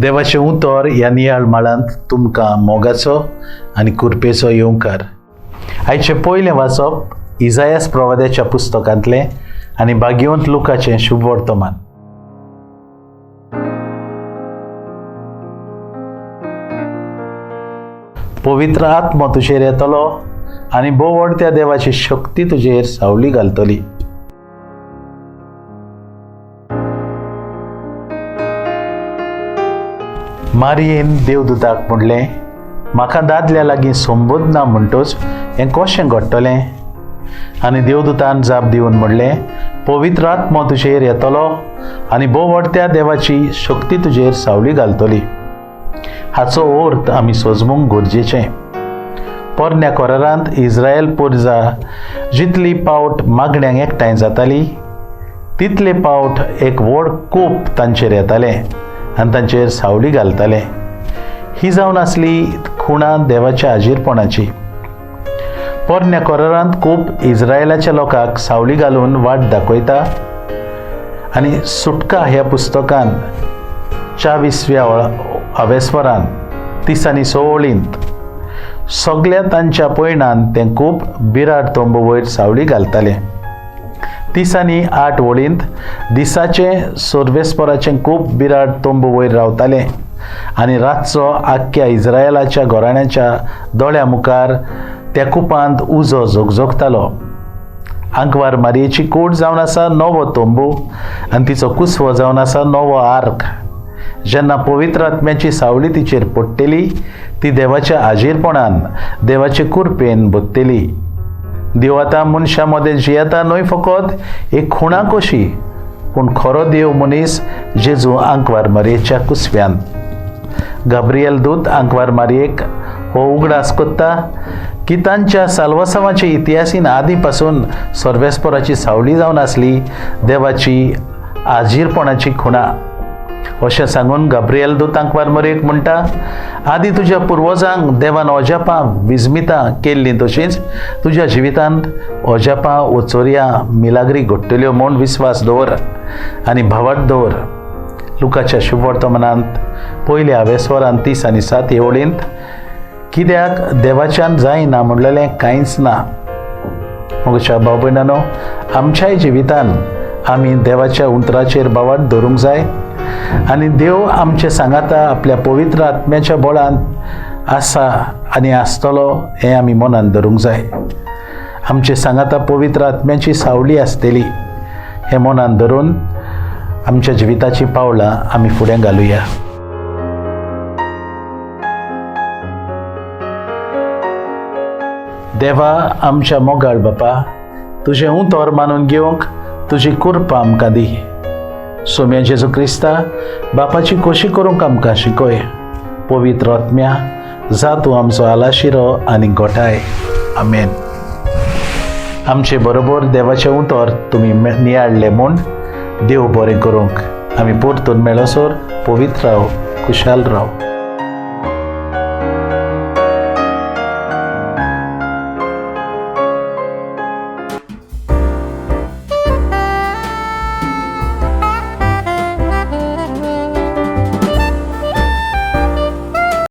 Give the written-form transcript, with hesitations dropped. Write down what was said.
देवाचें उतर ह्या नियाळ माळांत तुमकां मोगाचो आनी कृपेचो येवकार. आयचें पयलें वाचप इसायास प्रवाद्याच्या पुस्तकांतलें आनी भाग्यवंत लुकाचें शुभ वर्तमान. पवित्र आत्मा तुजेर येतलो आनी बोवडत्या देवाची शक्ती तुजेर सावली घालतली. मारयेन देवदूताक म्हणलें, म्हाका दादल्या लागीं संबोद ना म्हणटच हें कशें घडटलें? आनी देवदूतान जाप दिवन म्हणलें, पवित्र आत्मा तुजेर येतलो आनी बोवडत्या देवाची शक्ती तुजेर सावली घालतली. हाचो अर्थ आमी समजूंक गरजेचें. पोरन्या कोरारांत इस्रायल पुरजा जितली पावट मागण्यांक एकठांय जाताली तितले पावट एक व्हड कोप तांचेर येतालें आनी तांचेर सावली घालतालें. ही जावन आसली खुणां देवाच्या हाजीरपणाची. पोरन्या कोरारांत कोप इस्रायलाच्या लोकांक सावली घालून वाट दाखयता आनी सुटका ह्या पुस्तकान 24व्या अवेस्वरान तिसांनी 16 सगळ्या तांच्या पयणान तें खूब बिराड तोंब वयर सावली घालतालें. तिसांनी 8 वळींत दिसाचें सर्वेस्पराचें खूब बिराड तोंब वयर रावतालें आनी रातचो आख्ख्या इस्रायलाच्या घराण्याच्या दोळ्या मुखार त्या कुपांत उजो झगझगतालो. आंकवार मारयेची कूड जावन आसा नवो तोंबू आनी तिचो कुसवो जावन आसा नवो आर्क. जेन्ना पवित्र आत्म्याची सावली तिचेर पडटली ती देवाच्या हाजीरपणान देवाचे कृपेन भोगतली. देव आतां मनशा मदें जियेता न्हय फकत एक खुणा कशी, पूण खरो देव मनीस जेजू आंकवार मारयेच्या कुसव्यान. गाब्रियल दूत आंकवार मारयेक हो उगडास कोत्ता की तांच्या साल्वसावाच्या इतिहासीन आदी पासून सर्वेस्पराची सावली जावन आसली देवाची हाजीरपणाची खुणा. अशें सांगून गाब्रियल दूत आंकवार मारयेक म्हणटा, आदी तुज्या पुर्वजांक देवान अजापां विजमितां केल्लीं तशींच तुज्या जिवितांत अजापां ओचोऱ्या मिलाग्री घडटल्यो म्हूण विस्वास दवर आनी भावार्थ दवर. लुकाच्या शुभ वर्तमानांत पयल्या अवेस्वरान 30 आनी 7 हे वळींत कित्याक देवाच्यान जायना म्हणलेलें कांयच ना. म्हज्या भाव भयणांनो, आमच्याय जिवितान आमी देवाच्या उंतराचेर भावार्थ दवरूंक जाय आनी देव आमचे सांगाता आपल्या पवित्र आत्म्याच्या बळान आसा आनी आसतलो हें आमी मनान धरूंक जाय. आमचे सांगाता पवित्र आत्म्याची सावली आसतली हें मनान धरून आमच्या जिविताची पावलां आमी फुडें घालुया. देवा आमच्या मोगाळ बापा, तुजें उतर मानून घेवंक तुजी कृपा आमकां दी. सोम्या जेजू क्रिस्ता, बापाची खोशी करूंक आमकां शिकय. पवित्र आत्म्या, जा तूं आमचो आलाशिरो आनी घोटाय. आमेन. आमचे बरोबर देवाचें उतर तुमी नियाळ्ळें म्हूण देव बरें करूंक. आमी परतून मेळसर पवित्र राव, खुशाल राव.